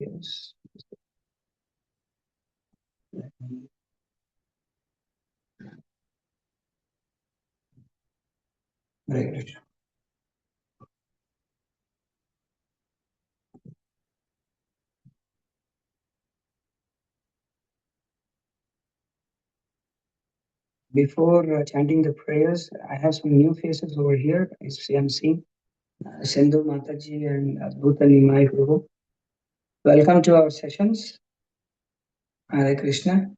Yes. Hare Krishna. Before chanting the prayers, I have some new faces over here. I'm seeing Sindhu Mataji and Bhuta Nimai Prabhu. Welcome to our sessions. Hare Krishna.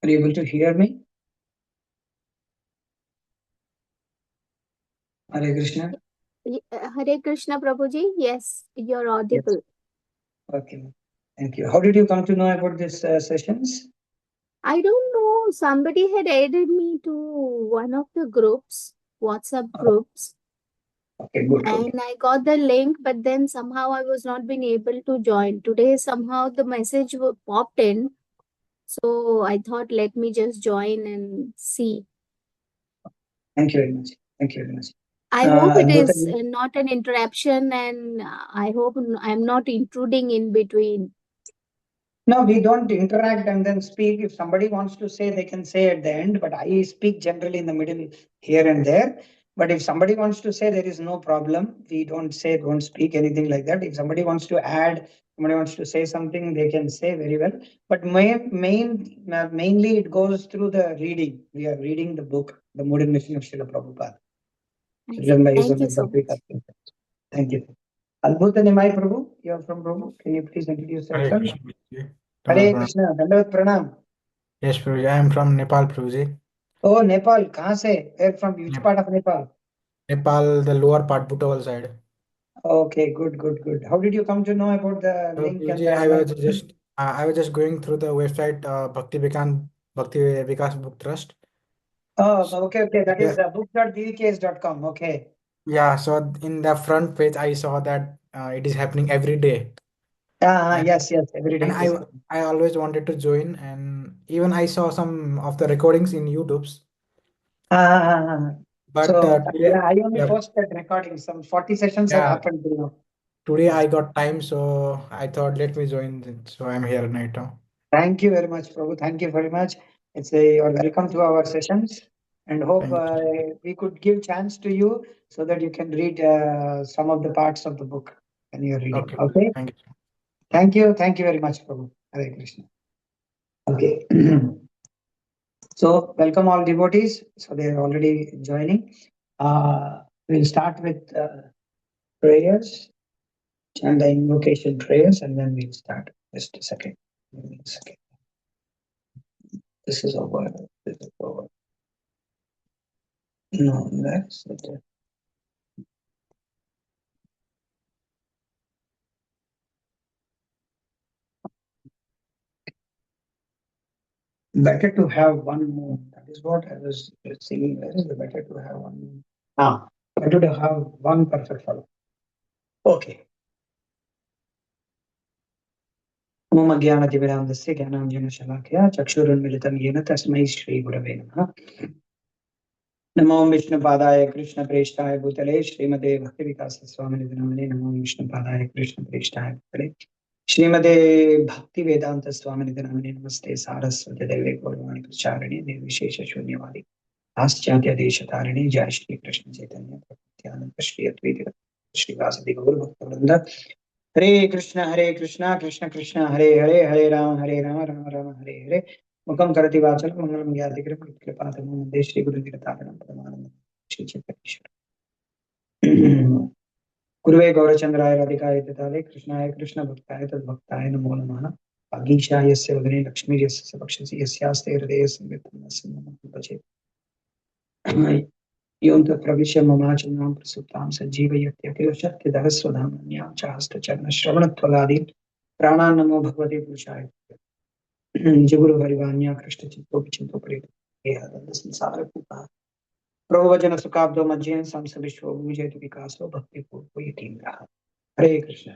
Are you able to hear me? Hare Krishna. Hare Krishna Prabhuji. Yes, you're audible. Yes. Okay. Thank you. How did you come to know about these sessions? I don't know. Somebody had added me to one of the groups, WhatsApp groups. Okay, good. And I got the link, but then somehow I was not being able to join. Today, somehow the message popped in. So I thought, let me just join and see. Thank you very much. Thank you very much. I hope it is not an interruption, and I hope I'm not intruding in between. No, we don't interact and then speak. If somebody wants to say, they can say at the end, but I speak generally in the middle here and there. But if somebody wants to say, there is no problem. We don't say, don't speak, anything like that. If somebody wants to add, somebody wants to say something, they can say very well. But mainly it goes through the reading. We are reading the book, The Mood and Mission of Srila Prabhupada. Thank you so much. Thank you. Adbhuta Nimai Prabhu, you are from Prabhu. Can you please introduce yourself? Hare Krishna, Dandavat Pranam. Yes, Prabhuji, I am from Nepal, Prabhuji. Oh, Nepal. Kahan se? Where from? Which part of Nepal? Nepal, the lower part, Butawal side. Okay, good. How did you come to know about the link and Prabhuji, I was just going through the website Bhakti Vikas Book Trust. Oh, okay. That is book.bvks.com. Okay. Yeah, so in the front page, I saw that it is happening every day. Yes, every day. And I always wanted to join, and even I saw some of the recordings in YouTube's. But So today, I only posted recordings. Some 40 sessions have happened till now. Today I got time, so I thought let me join. So I'm here right now. Thank you very much, Prabhu. Thank you very much. You're welcome to our sessions, and hope we could give chance to you so that you can read some of the parts of the book when you're reading. Okay. Thank you. Thank you very much, Prabhu. Hare Krishna. Okay. So welcome all devotees. So they're already joining. We'll start with prayers and the invocation prayers, and then we'll start. Just a second. This is over. No, that's it. Better to have one more. That is what I was saying. Where is the better to have one more? Better to have one perfect follow. Okay. ओम अज्ञानतिमिरान्धस्य ज्ञानाञ्जनशलाकया चक्षुरुन्मिलितं येन तस्मै श्रीगुरवे नमः। नमो विष्णुपादाय कृष्णप्रेष्ठाय भूतले श्रीमते भक्तिविकासस्वामिनिधि नामिने नमो विष्णुपादाय कृष्णप्रेष्ठाय भूतले श्रीमते भक्तिवेदान्तस्वामिनिधि नामिने नमस्ते सारस्वती देवे गौरवाणी प्रचारिणे निर्विशेष शून्यवादी पाश्चात्य देशतारिणे जय श्री कृष्ण चैतन्य प्रभु श्री अद्वैत श्रीवासदि गौर भक्तवृंद हरे कृष्ण कृष्ण कृष्ण हरे हरे हरे राम राम राम हरे हरे मुखं करति वाचन मंगलम ज्ञातिकृत कृपातमो वन्दे श्री गुरुनिरतारणं परमानंदं श्री चैतन्येश्वर गुरुवे गौरचंद्राय राधिकाय तथाले कृष्णाय कृष्ण भक्ताय तद्भक्ताय नमो नमः भागीशाय यस्य वदने लक्ष्मी यस्य बक्षसि यस्यास्ते हृदये संवित्तं नमः भजे योऽन्त प्रविश्य ममाचनां प्रसुप्तां सञ्जीवयत्यखिलशक्तिधरस्वधाम्नां च हस्तचरणश्रवणत्वगादीन् प्राणान् नमो भगवते पुरुषाय जगुरुहरिवाण्या कृष्णचित्तोपचिन्तोपरितो संसारपूता प्रवचन सुखाब्दो मज्जेन संसविश्वो विजयतु विकासो भक्तिपूर्वो यतीन्द्रः हरे Krishna.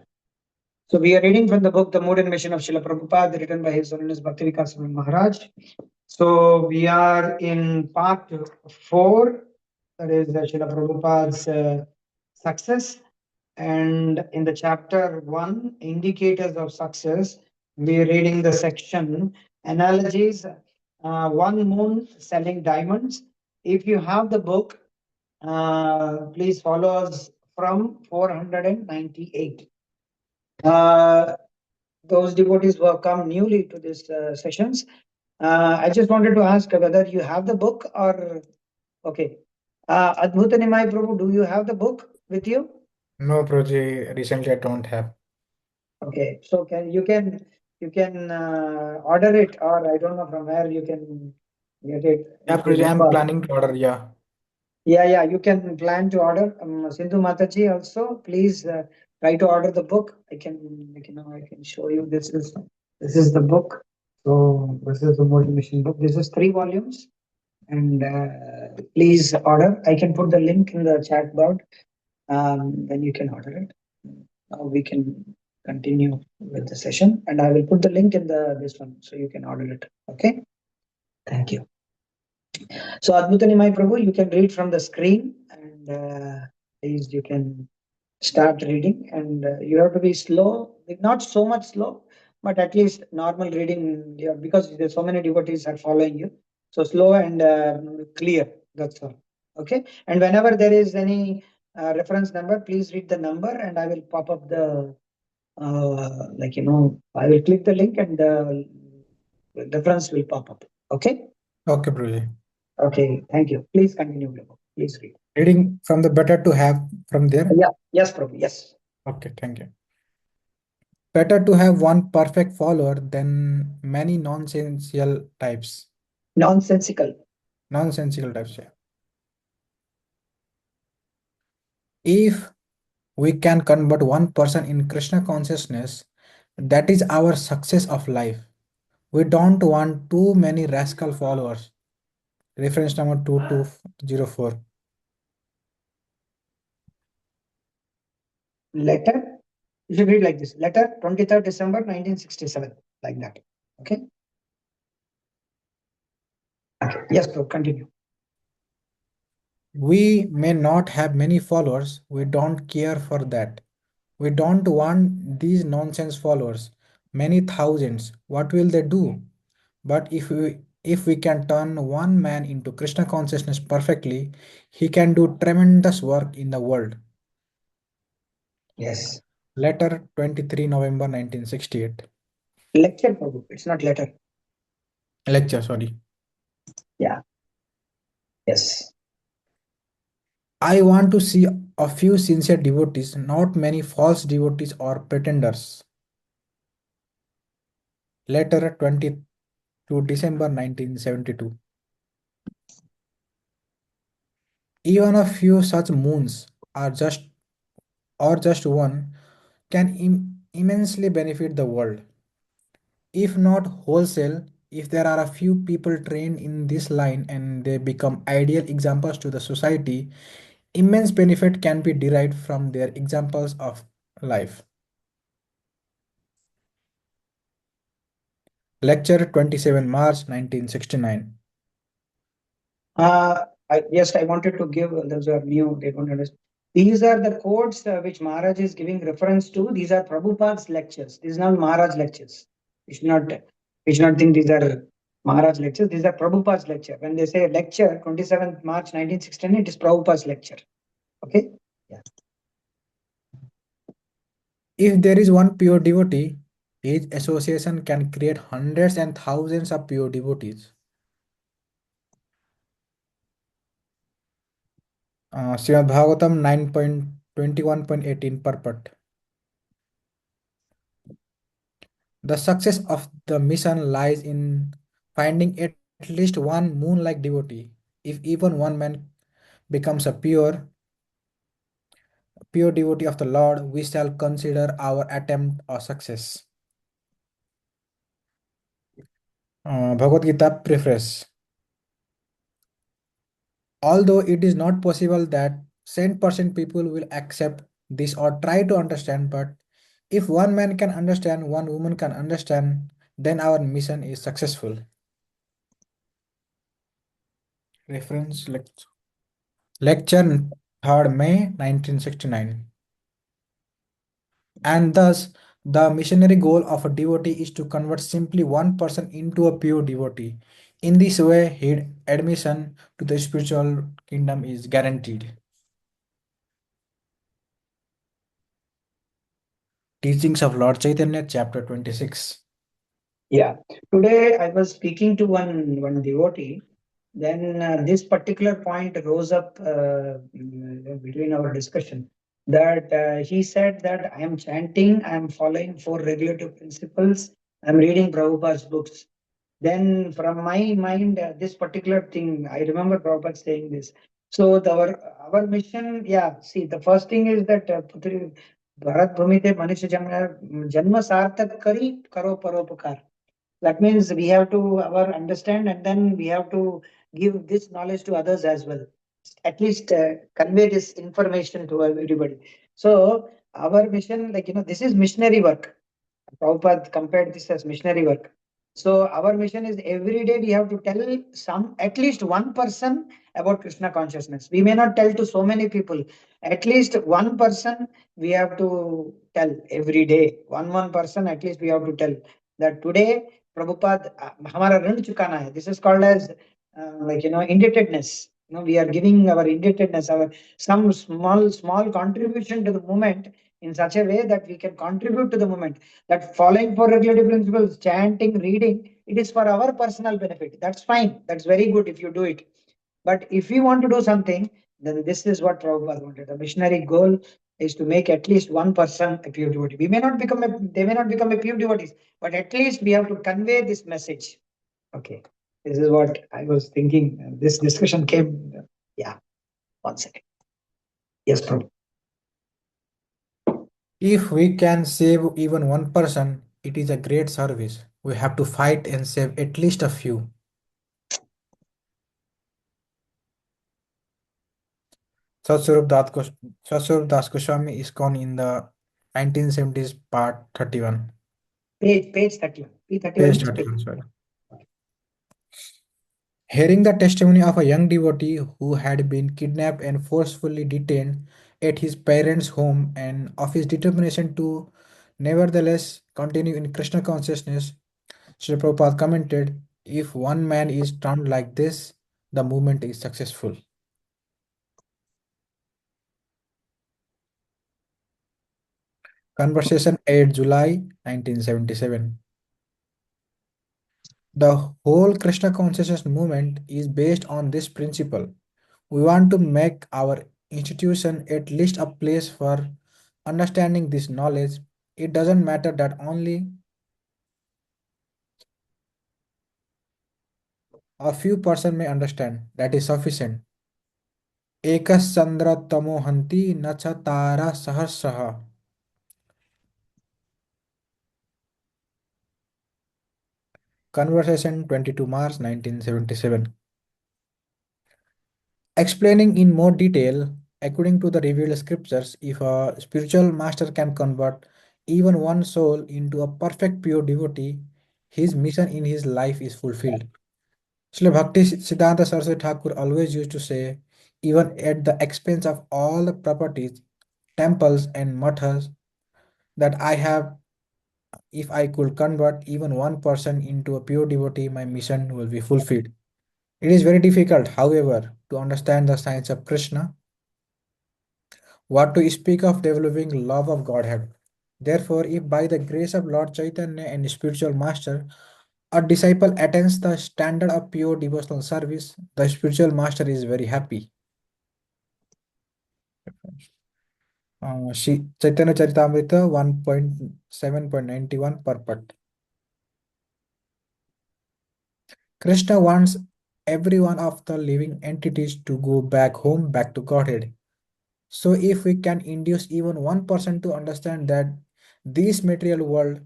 So we are reading from the book The Mood and Mission of Srila Prabhupada, written by His Holiness Bhaktivedanta Swami Maharaj. So we are in part 4, that is Srila Prabhupada's success. And in the chapter 1, Indicators of Success, we're reading the section Analogies, One Moon Selling Diamonds. If you have the book, please follow us from 498. Those devotees who have come newly to these sessions, I just wanted to ask whether you have the book or okay. Adbhuta Nimai Prabhu, do you have the book with you? No, Prabhuji, recently I don't have. Okay, so you can order it, or I don't know from where you can get it. Yeah, If you Prabhuji, I'm require. planning to order. Yeah. Yeah, you can plan to order. Sindhu Mataji also, please try to order the book. I can show you. This is the book. So this is the motivation book. This is 3 volumes, and please order. I can put the link in the chat box. Then you can order it. Now we can continue with the session, and I will put the link in this one, so you can order it. Okay. Thank you. So Adbhutani Mai Prabhu, you can read from the screen, and please you can start reading, and you have to be slow, not so much slow, but at least normal reading, yeah, because there's so many devotees are following you. So slow and clear. That's all. Okay. And whenever there is any reference number, please read the number, and I will pop up the I will click the link, and the reference will pop up. Okay. Okay, Prabhuji. Okay. Thank you. Please continue, Prabhu. Please read. Reading from the better to have from there. Yeah. Yes, Prabhu. Yes. Okay, thank you. Better to have one perfect follower than many nonsensical types. Nonsensical. Nonsensical types, yeah. If we can convert one person in Krishna consciousness, that is our success of life. We don't want too many rascal followers. Reference number 2204. Letter. You should read like this. Letter 23rd December 1967. Like that. Okay. Okay. Yes, Prabhu. Continue. We may not have many followers. We don't care for that. We don't want these nonsense followers. Many thousands. What will they do? But if we can turn one man into Krishna consciousness perfectly, he can do tremendous work in the world. Yes. Letter 23 November 1968. Lecture, Prabhu. It's not letter. Lecture, sorry. Yeah. Yes. I want to see a few sincere devotees, not many false devotees or pretenders. Letter 22 December 1972. Even a few such moons are just one can immensely benefit the world. If not wholesale, if there are a few people trained in this line and they become ideal examples to the society, immense benefit can be derived from their examples of life. Lecture 27 March 1969. Yes, I wanted to give those are new. They don't understand. These are the quotes which Maharaj is giving reference to. These are Prabhupada's lectures. These are not Maharaj lectures. You should not think these are Maharaj lectures. These are Prabhupada's lecture. When they say lecture, 27th March 1969, it is Prabhupada's lecture. Okay. Yeah. If there is one pure devotee, his association can create hundreds and thousands of pure devotees. Srimad Bhagavatam 9.21.18 purport. The success of the mission lies in finding at least one moon-like devotee. If even one man becomes a pure devotee of the Lord, we shall consider our attempt a success. Bhagavad Gita preface. Although it is not possible that 100% people will accept this or try to understand, but if one man can understand, one woman can understand, then our mission is successful. Reference lecture 3rd May 1969. And thus, the missionary goal of a devotee is to convert simply one person into a pure devotee. In this way, his admission to the spiritual kingdom is guaranteed. Teachings of Lord Chaitanya, chapter 26. Yeah. Today I was speaking to one devotee. Then this particular point rose up between our discussion. That he said that I am chanting, I am following four regulative principles, I am reading Prabhupada's books. Then from my mind, this particular thing, I remember Prabhupada saying this. So our mission, yeah. See, the first thing is that Putri Bharat Bhumite Manushya Janma Sartak Kari Karo Paropakar. That means we have to our understand, and then we have to give this knowledge to others as well. At least convey this information to everybody. So our mission, like this is missionary work. Prabhupada compared this as missionary work. So our mission is every day we have to tell at least one person about Krishna consciousness. We may not tell to so many people. At least one person we have to tell every day. One person at least we have to tell that today Prabhupada हमारा ऋण चुकाना है. This is called as indebtedness. We are giving our indebtedness, our some small contribution to the movement in such a way that we can contribute to the movement. That following four regulative principles, chanting, reading, it is for our personal benefit. That's fine. That's very good if you do it. But if we want to do something, then this is what Prabhupada wanted. The missionary goal is to make at least one person a pure devotee. They may not become a pure devotees, but at least we have to convey this message. Okay. This is what I was thinking. This discussion came. Yeah. One second. Yes, Prabhupada. If we can save even one person, it is a great service. We have to fight and save at least a few. Satswarup Das Goswami ISKCON in the 1970s, part 31. Page 31. P31 Page means 31, sorry. Hearing the testimony of a young devotee who had been kidnapped and forcefully detained at his parents' home and of his determination to nevertheless continue in Krishna consciousness, Srila Prabhupada commented, if one man is turned like this, the movement is successful. Conversation 8 July 1977. The whole Krishna consciousness movement is based on this principle. We want to make our institution at least a place for understanding this knowledge. It doesn't matter that only a few person may understand. That is sufficient. Ekaschandra tamo hanti nacha tara sahasraha. Conversation 22 March 1977. Explaining in more detail, according to the revealed scriptures, if a spiritual master can convert even one soul into a perfect pure devotee, his mission in his life is fulfilled. Srila Bhakti Siddhanta Saraswati Thakur always used to say, even at the expense of all the properties, temples, and mathas that I have, if I could convert even one person into a pure devotee, my mission will be fulfilled. It is very difficult, however, to understand the science of Krishna. What to speak of developing love of Godhead? Therefore, if by the grace of Lord Chaitanya and spiritual master, a disciple attains the standard of pure devotional service, the spiritual master is very happy. Chaitanya Charitamrita 1.7.91 purport. Krishna wants every one of the living entities to go back home, back to Godhead. So if we can induce even one person to understand that this material world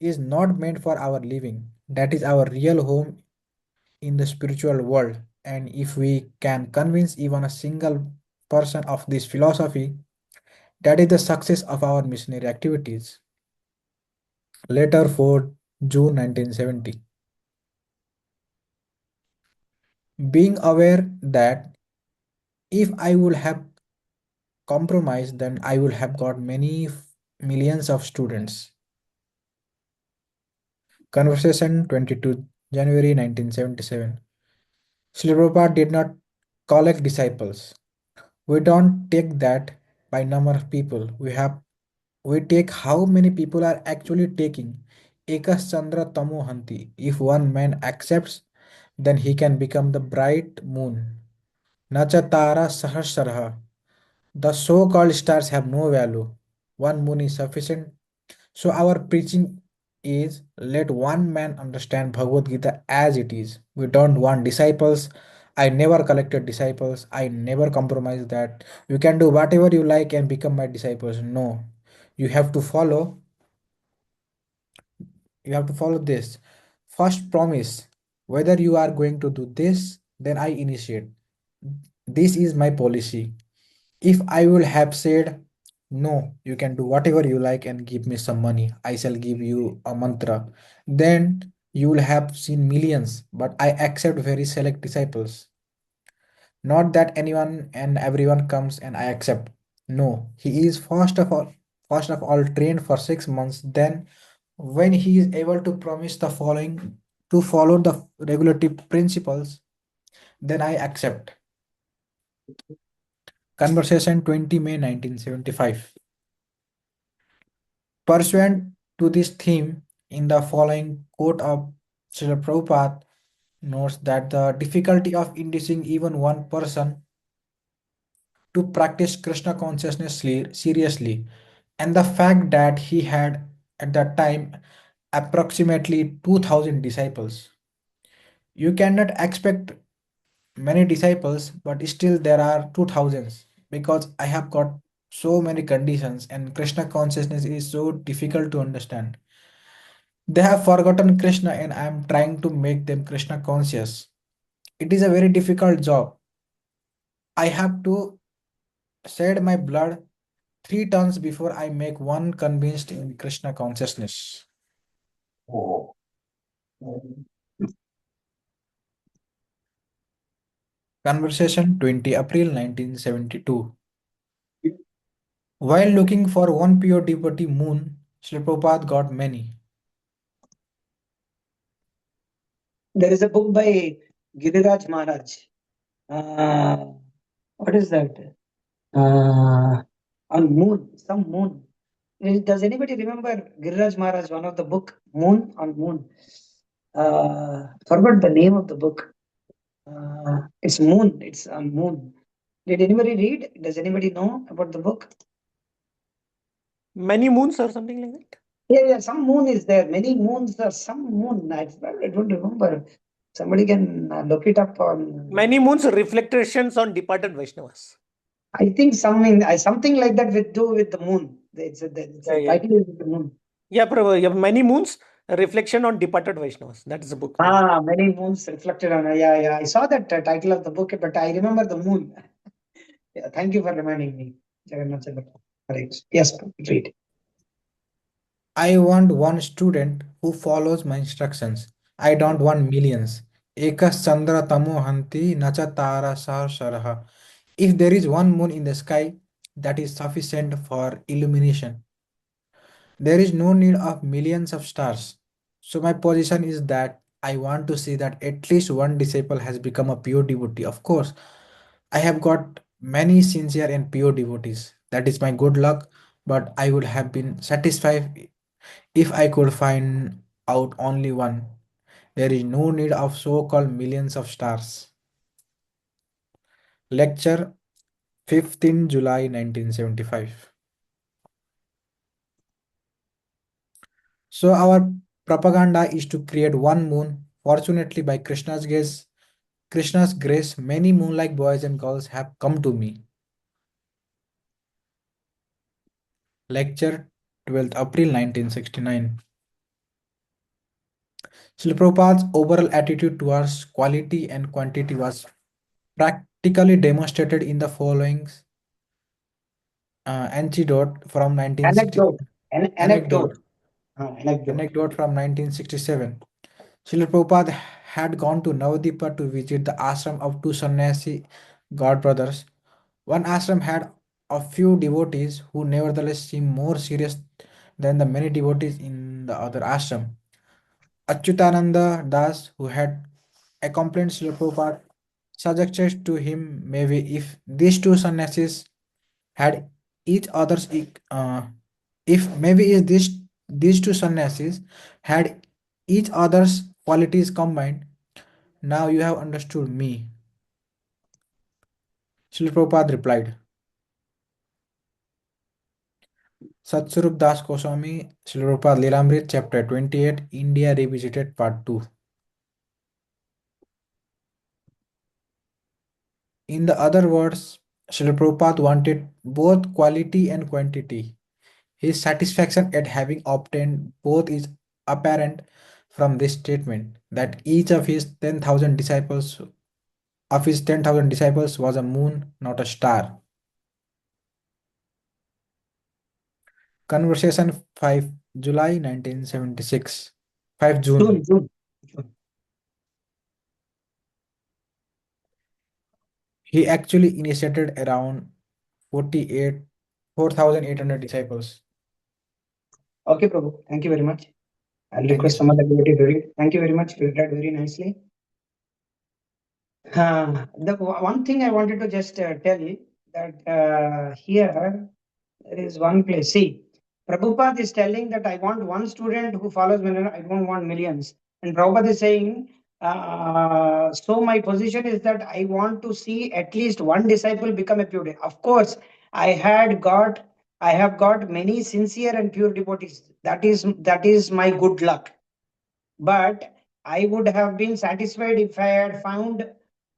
is not meant for our living, that is our real home in the spiritual world, and if we can convince even a single person of this philosophy, that is the success of our missionary activities. Letter for June 1970. Being aware that if I would have compromised, then I would have got many millions of students. Conversation 22 January 1977. Srila Prabhupada did not collect disciples. We don't take that by number of people. We take how many people are actually taking. Ekas Chandra Tamo Hanti. If one man accepts, then he can become the bright moon. Nacha Tara Sahasraraha. The so-called stars have no value. One moon is sufficient. So our preaching is let one man understand Bhagavad Gita as it is. We don't want disciples. I never collected disciples. I never compromised that. You can do whatever you like and become my disciples. No. You have to follow. You have to follow this. First promise. Whether you are going to do this, then I initiate. This is my policy. If I will have said, no, you can do whatever you like and give me some money, I shall give you a mantra, then you will have seen millions, but I accept very select disciples. Not that anyone and everyone comes and I accept. No, he is first of all trained for 6 months. Then, when he is able to promise the following to follow the regulative principles, then I accept. Conversation 20 May 1975. Pursuant to this theme, in the following quote of Srila Prabhupada notes that the difficulty of inducing even one person to practice Krishna consciousness seriously, and the fact that he had at that time approximately 2000 disciples. You cannot expect many disciples, but still there are 2000s because I have got so many conditions and Krishna consciousness is so difficult to understand. They have forgotten Krishna and I am trying to make them Krishna conscious. It is a very difficult job. I have to shed my blood 3 tons before I make one convinced in Krishna consciousness. Conversation 20 April 1972. While looking for one pure devotee moon, Srila Prabhupada got many. There is a book by Giriraj Maharaj. What is that? On moon, some moon. Does anybody remember Giriraj Maharaj, one of the book, Moon on Moon? Forgot the name of the book. It's Moon, it's on Moon. Did anybody read? Does anybody know about the book? Many moons or something like that? Yeah, some moon is there. Many moons or some moon. I don't remember. Somebody can look it up on. Many moons reflections on departed Vaishnavas. I think something like that with do with the moon. It's a title is with the moon. Yeah, Prabhu, many moons reflection on departed Vaishnavas. That is the book. Many moons reflected on. Yeah. I saw that title of the book, but I remember the moon. Yeah, thank you for reminding me. Jagannath Chandra. Correct. Yes, read. I want one student who follows my instructions. I don't want millions. Ekas Chandra Tamo Hanti Nacha Tara Sahasraraha. If there is one moon in the sky, that is sufficient for illumination. There is no need of millions of stars. So my position is that I want to see that at least one disciple has become a pure devotee. Of course, I have got many sincere and pure devotees. That is my good luck, but I would have been satisfied if I could find out only one. There is no need of so-called millions of stars. Lecture 15 July 1975. So our propaganda is to create one moon. Fortunately, by Krishna's grace, many moon-like boys and girls have come to me. Lecture 12th April 1969. Srila Prabhupada's overall attitude towards quality and quantity was practically demonstrated in the following anecdote from 1960. Anecdote. Anecdote from 1967. Srila Prabhupada had gone to Navadipa to visit the ashram of two sannyasi god brothers. One ashram had a few devotees who nevertheless seemed more serious than the many devotees in the other ashram. Achyutananda Das, who had accompanied Srila Prabhupada, suggested to him maybe if these two sannyasis had each other's if maybe if these two sannyasis had each other's qualities combined, now you have understood me. Srila Prabhupada replied. Satsvarup Das Goswami, Srila Prabhupada Lilamrit, Chapter 28, India Revisited, Part 2. In the other words, Srila Prabhupada wanted both quality and quantity. His satisfaction at having obtained both is apparent from this statement that each of his 10,000 disciples was a moon, not a star. Conversation 5 July 1976. 5 June. June. He actually initiated around 4,800 disciples. Okay, Prabhu. Thank you very much. I'll Thank request you. some other devotee to read. Thank you very much. You read very nicely. The one thing I wanted to just tell that here there is one place. See, Prabhupada is telling that I want one student who follows me. I don't want millions. And Prabhupada is saying, so my position is that I want to see at least one disciple become a pure devotee. Of course, I have got many sincere and pure devotees. That is my good luck. But I would have been satisfied if I had found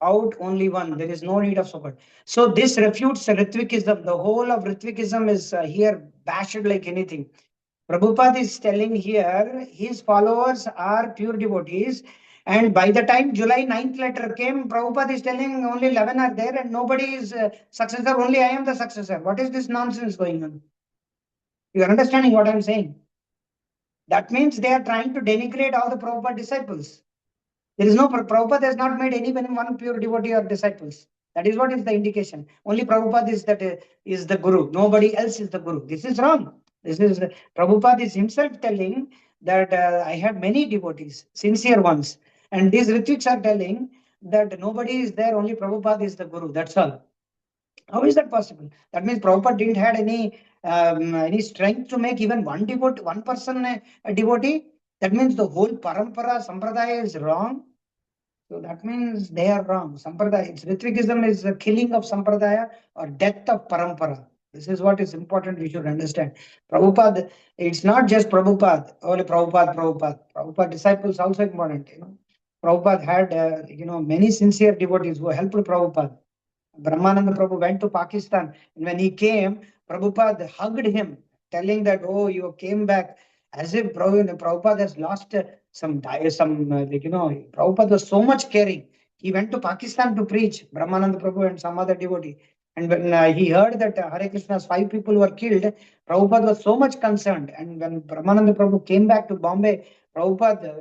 out only one. There is no need of support. So this refutes Ritvikism. The whole of Ritvikism is here bashed like anything. Prabhupada is telling here his followers are pure devotees. And by the time July 9th letter came, Prabhupada is telling only 11 are there and nobody is successor. Only I am the successor. What is this nonsense going on? You are understanding what I am saying? That means they are trying to denigrate all the Prabhupada disciples. There is no Prabhupada has not made anyone one pure devotee or disciples. That is what is the indication. Only Prabhupada is the guru. Nobody else is the guru. This is wrong. This is Prabhupada is himself telling that I have many devotees, sincere ones, and these Ritviks are telling that nobody is there. Only Prabhupada is the guru. That's all. How is that possible? That means Prabhupada didn't had any strength to make even one devotee, one person a devotee. That means the whole parampara, sampradaya is wrong. So that means they are wrong. Sampradaya, it's Ritvikism is the killing of sampradaya or death of parampara. This is what is important. We should understand. Prabhupada, it's not just Prabhupada, only Prabhupada. Prabhupada disciples also important. Prabhupada had many sincere devotees who helped Prabhupada. Brahmananda Prabhu went to Pakistan, and when he came, Prabhupada hugged him, telling that, "Oh, you came back," as if Prabhupada has lost Prabhupada was so much caring. He went to Pakistan to preach, Brahmananda Prabhu and some other devotee. And when he heard that Hare Krishna's 5 people were killed, Prabhupada was so much concerned. And when Brahmananda Prabhu came back to Bombay, Prabhupada,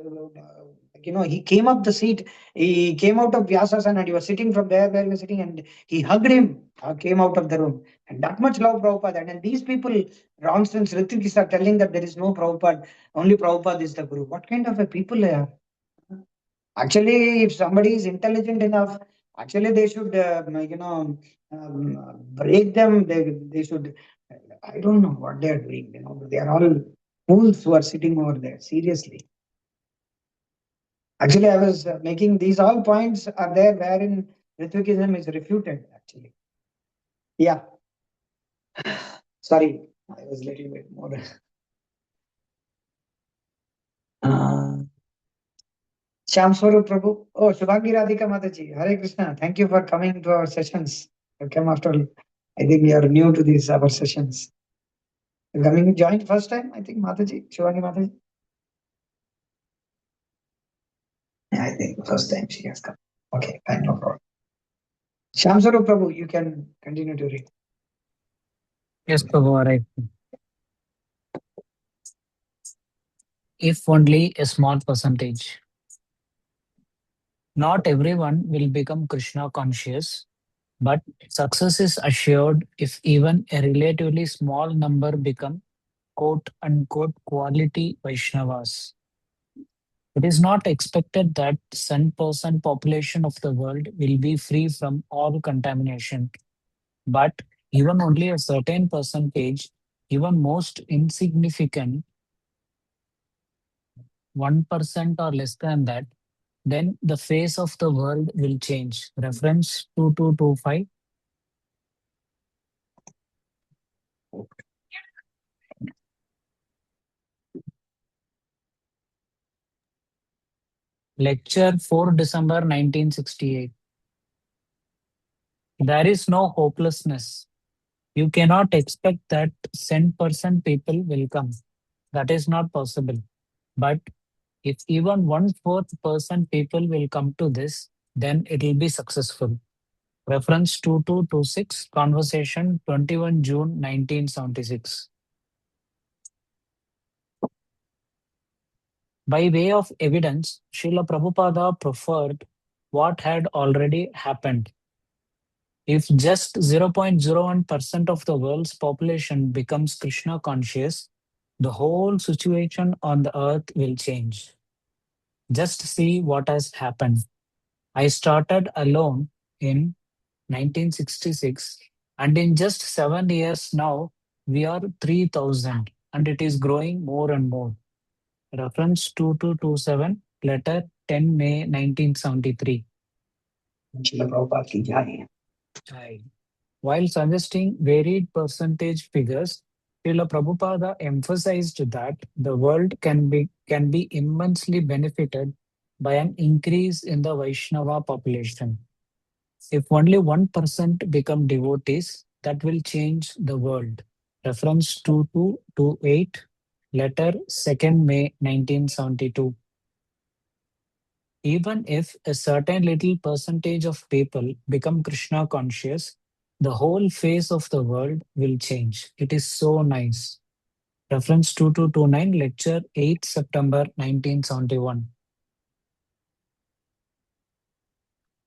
he came up the seat, he came out of Vyasasana and he was sitting from there where he was sitting and he hugged him, came out of the room. And that much love Prabhupada. And these people, nonsense, Ritikis are telling that there is no Prabhupada, only Prabhupada is the Guru. What kind of a people they are? Actually, if somebody is intelligent enough, actually they should, break them. They should, I don't know what they are doing. They are all fools who are sitting over there, seriously. Actually, I was making these all points are there wherein Ritvikism is refuted, actually. Yeah. Sorry, I was a little bit more. Shyam Swarup Prabhu. Oh, Shubhangi Radhika Mataji. Hare Krishna. Thank you for coming to our sessions. You came after, I think you are new to these our sessions. You're coming, joined first time, I think, Mataji, Shubhangi Mataji. Yeah, I think first time she has come. Okay, fine, no problem. Shyam Swarup Prabhu, you can continue to read. Yes, Prabhu, right. If only a small percentage. Not everyone will become Krishna conscious, but success is assured if even a relatively small number become quote unquote quality Vaishnavas. It is not expected that 10% population of the world will be free from all contamination, but even only a certain percentage, even most insignificant 1% or less than that, then the face of the world will change. Reference 2225. Lecture 4 December 1968. There is no hopelessness. You cannot expect that 10% people will come. That is not possible. But if even 1/4% people will come to this, then it will be successful. Reference 2226, conversation 21 June 1976. By way of evidence, Srila Prabhupada preferred what had already happened. If just 0.01% of the world's population becomes Krishna conscious, the whole situation on the earth will change. Just see what has happened. I started alone in 1966, and in just 7 years now, we are 3,000, and it is growing more and more. Reference 2227, letter 10 May 1973. Srila Prabhupada ki jai. Right. While suggesting varied percentage figures, Srila Prabhupada emphasized that the world can be immensely benefited by an increase in the Vaishnava population. If only 1% become devotees, that will change the world. Reference 2228, letter 2nd May 1972. Even if a certain little percentage of people become Krishna conscious, the whole face of the world will change. It is so nice. Reference 2229, lecture 8 September 1971.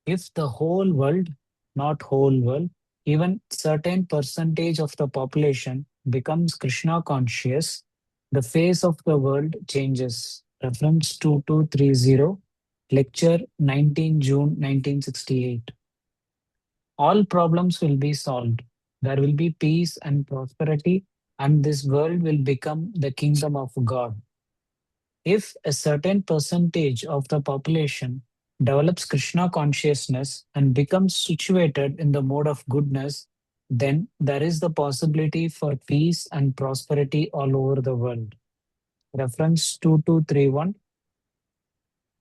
If the whole world, not whole world, even certain percentage of the population becomes Krishna conscious, the face of the world changes. Reference 2230, lecture 19 June 1968. All problems will be solved. There will be peace and prosperity, and this world will become the kingdom of God. If a certain percentage of the population develops Krishna consciousness and becomes situated in the mode of goodness, then there is the possibility for peace and prosperity all over the world. Reference 2231,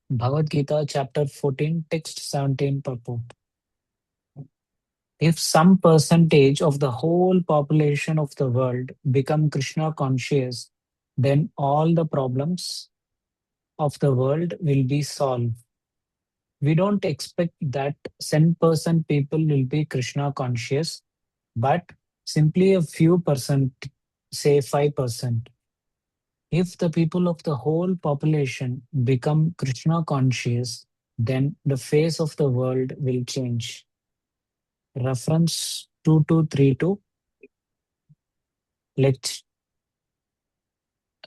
Bhagavad Gita, chapter 14, text 17 purport. If some percentage of the whole population of the world become Krishna conscious, then all the problems of the world will be solved. We don't expect that 10% people will be Krishna conscious, but simply a few percent, say 5%. If the people of the whole population become Krishna conscious, then the face of the world will change. Reference 2232,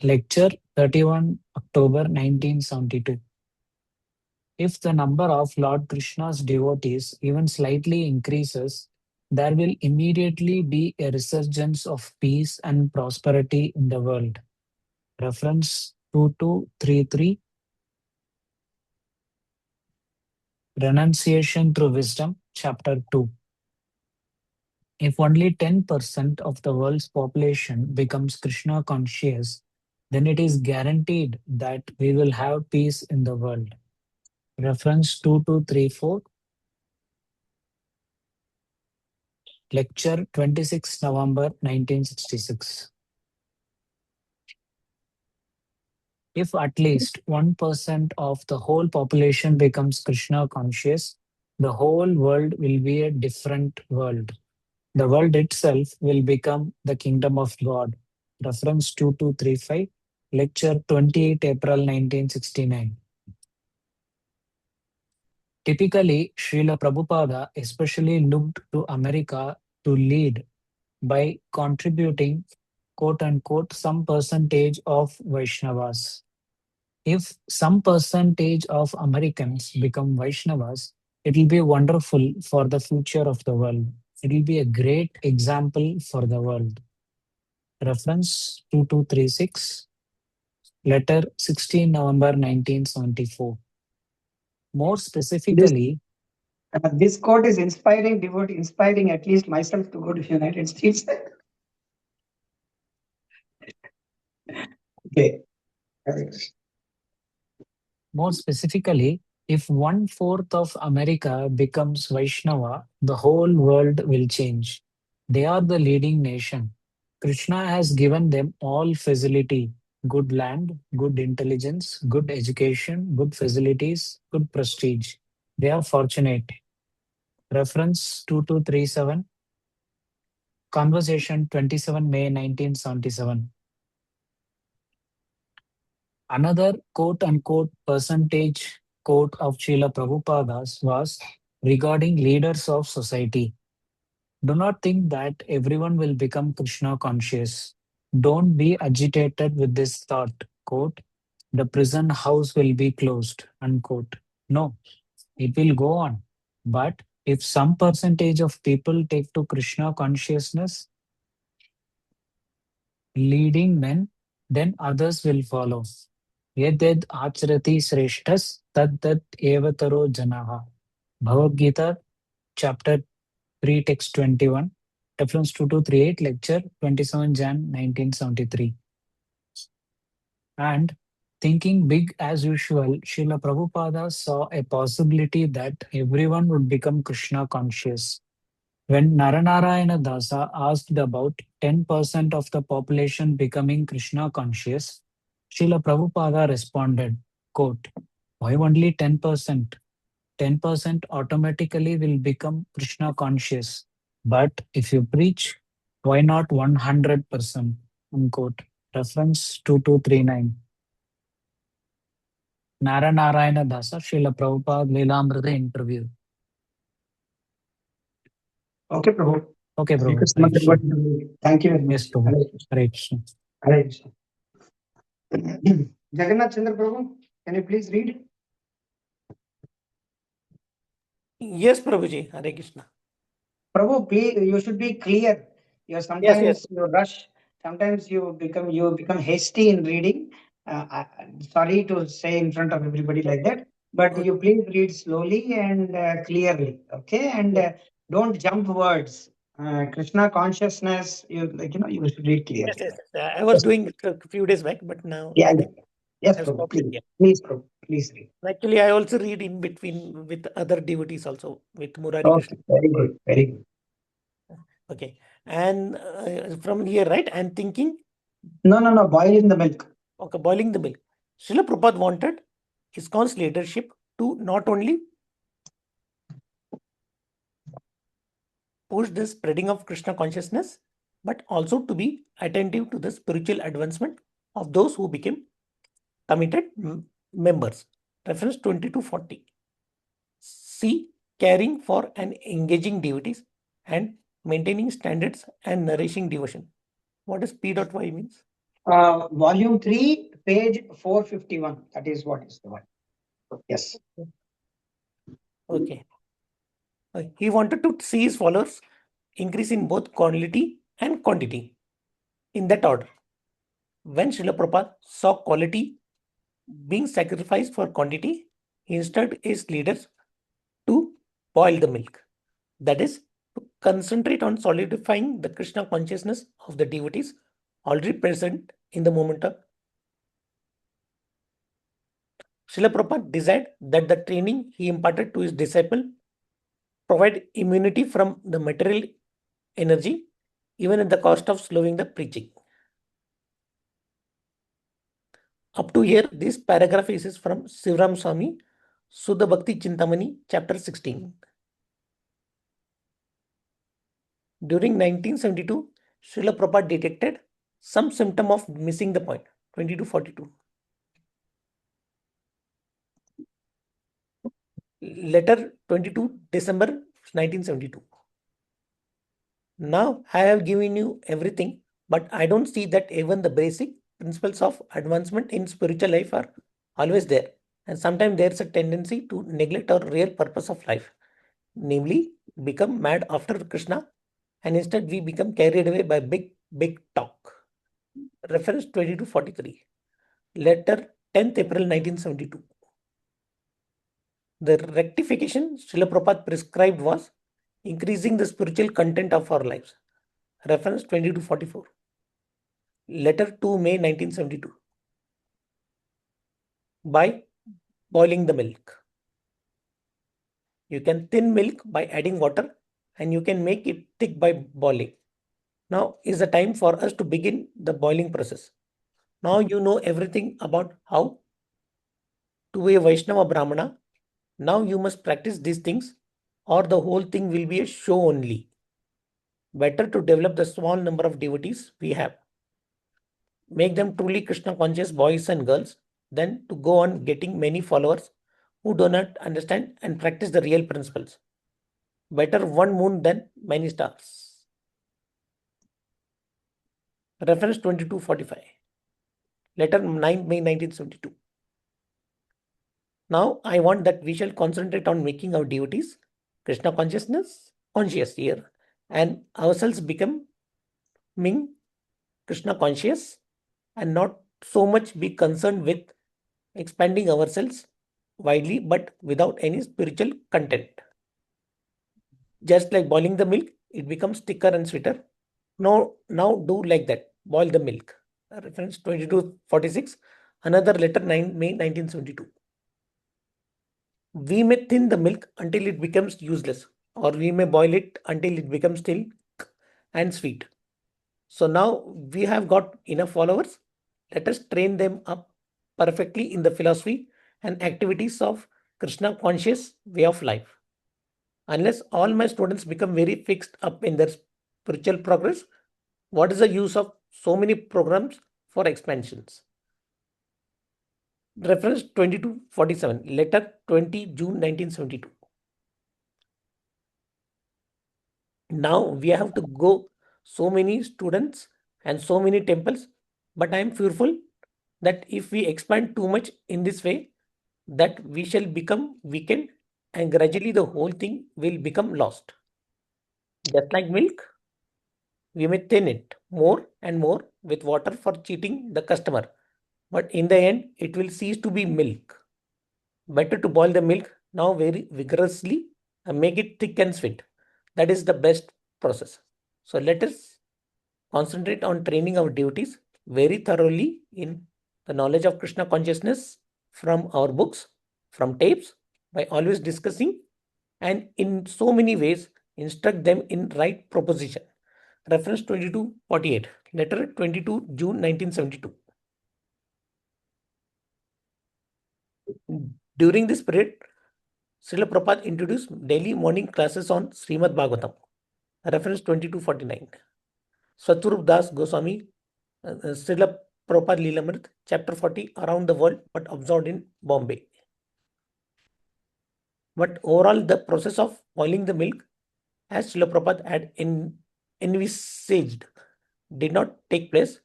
lecture 31 October 1972. If the number of Lord Krishna's devotees even slightly increases, there will immediately be a resurgence of peace and prosperity in the world. Reference 2233, Renunciation through Wisdom, chapter 2. If only 10% of the world's population becomes Krishna conscious, then it is guaranteed that we will have peace in the world. Reference 2234, lecture 26 November 1966. If at least 1% of the whole population becomes Krishna conscious, the whole world will be a different world. The world itself will become the kingdom of God. Reference 2235, lecture 28 April 1969. Typically, Srila Prabhupada especially looked to America to lead by contributing quote unquote, some percentage of Vaishnavas. If some percentage of Americans become Vaishnavas, it will be wonderful for the future of the world. It will be a great example for the world. Reference 2236, letter 16 November 1974. More This specifically, this quote is inspiring devotee, inspiring at least myself to go to United States. Okay. more specifically, if 1/4 of America becomes Vaishnava, the whole world will change. They are the leading nation. Krishna has given them all facility, good land, good intelligence, good education, good facilities, good prestige. They are fortunate. Reference 2237, Conversation 27 May 1977. Another quote unquote percentage quote of Srila Prabhupada's was regarding leaders of society. Do not think that everyone will become Krishna conscious. Don't be agitated with this thought, quote, the prison house will be closed, unquote. No, it will go on. But if some percentage of people take to Krishna consciousness, leading men, then others will follow. Yad acharati sreshtas tad evataro janaha. Bhagavad Gita, chapter 3, text 21, reference 2238, lecture 27 Jan 1973. And thinking big as usual, Srila Prabhupada saw a possibility that everyone would become Krishna conscious. When Naranarayana Dasa asked about 10% of the population becoming Krishna conscious, Srila Prabhupada responded, quote, why only 10%? 10% automatically will become Krishna conscious. But if you preach, why not 100%? Unquote. Reference 2239. Naranarayana Dasa, Srila Prabhupada, Leelamrita interview. Okay, Prabhu. Okay, Thank Prabhu. you so much, Hare Krishna. everybody. Thank you very Yes, much. Prabhu. Hare Krishna. Hare Krishna. Hare Krishna. Jagannath Chandra Prabhu, can you please read? Yes, Prabhuji. Hare Krishna. Prabhu, please, you should be clear. You Yes, sometimes yes. you rush, sometimes you become hasty in reading. Sorry to say in front of everybody like that, but you please read slowly and clearly, okay? And don't jump words. Krishna consciousness, you should read Yes, clearly. yes, yes. I was Yes, doing it a few days back, but now yeah, I yeah. think Yes, I've Prabhu, stopped it. please, Yeah. please, Prabhu, please read. Actually, I also read in between with other devotees also with Murari Krishna. Okay, very good, very good. Okay. And from here, right? I'm thinking, No, boil in the milk. okay, boiling the milk. Srila Prabhupada wanted ISKCON's leadership to not only push the spreading of Krishna consciousness, but also to be attentive to the spiritual advancement of those who became committed members. Reference 2240. C. Caring for and engaging devotees and maintaining standards and nourishing devotion. What does P.Y means? Volume 3, page 451. That is what is the one. Yes. Okay. He wanted to see his followers increase in both quality and quantity. In that order, when Srila Prabhupada saw quality being sacrificed for quantity, he instructed his leaders to boil the milk. That is, to concentrate on solidifying the Krishna consciousness of the devotees already present in the moment of. Srila Prabhupada desired that the training he imparted to his disciple provide immunity from the material energy, even at the cost of slowing the preaching. Up to here, this paragraph is from Sivram Swami, Sudha Bhakti Chintamani, chapter 16. During 1972, Srila Prabhupada detected some symptom of missing the point, 2242. Letter 22 December 1972. Now I have given you everything But I don't see that even the basic principles of advancement in spiritual life are always there. And sometimes there's a tendency to neglect our real purpose of life, namely, become mad after Krishna, and instead we become carried away by big talk. Reference 2243. Letter 10th April 1972. The rectification Srila Prabhupada prescribed was increasing the spiritual content of our lives. Reference 2244. Letter 2 May 1972. By boiling the milk. You can thin milk by adding water, and you can make it thick by boiling. Now is the time for us to begin the boiling process. Now you know everything about how to be a Vaishnava Brahmana. Now you must practice these things, or the whole thing will be a show only. Better to develop the small number of devotees we have. Make them truly Krishna conscious boys and girls than to go on getting many followers who do not understand and practice the real principles. Better one moon than many stars. Reference 2245. Letter 9 May 1972. Now I want that we shall concentrate on making our devotees Krishna conscious here, and ourselves becoming Krishna conscious, and not so much be concerned with expanding ourselves widely but without any spiritual content. Just like boiling the milk, it becomes thicker and sweeter. Now do like that. Boil the milk. Reference 2246. Another letter 9 May 1972. We may thin the milk until it becomes useless, or we may boil it until it becomes still and sweet. So now we have got enough followers. Let us train them up perfectly in the philosophy and activities of Krishna conscious way of life. Unless all my students become very fixed up in their spiritual progress, what is the use of so many programs for expansions? Reference 2247, letter 20 June 1972. Now we have to go so many students and so many temples, but I am fearful that if we expand too much in this way, that we shall become weakened and gradually the whole thing will become lost. Just like milk, we may thin it more and more with water for cheating the customer, but in the end, it will cease to be milk. Better to boil the milk now very vigorously and make it thick and sweet. That is the best process. So let us concentrate on training our devotees very thoroughly in the knowledge of Krishna consciousness from our books, from tapes, by always discussing and in so many ways instruct them in right proposition. Reference 2248, letter 22 June 1972. During this period, Srila Prabhupada introduced daily morning classes on Srimad Bhagavatam. Reference 2249. Saturup Das Goswami, Srila Prabhupada Leelamrit, chapter 40, around the world but observed in Bombay. But overall, the process of boiling the milk, as Srila Prabhupada had envisaged, did not take place.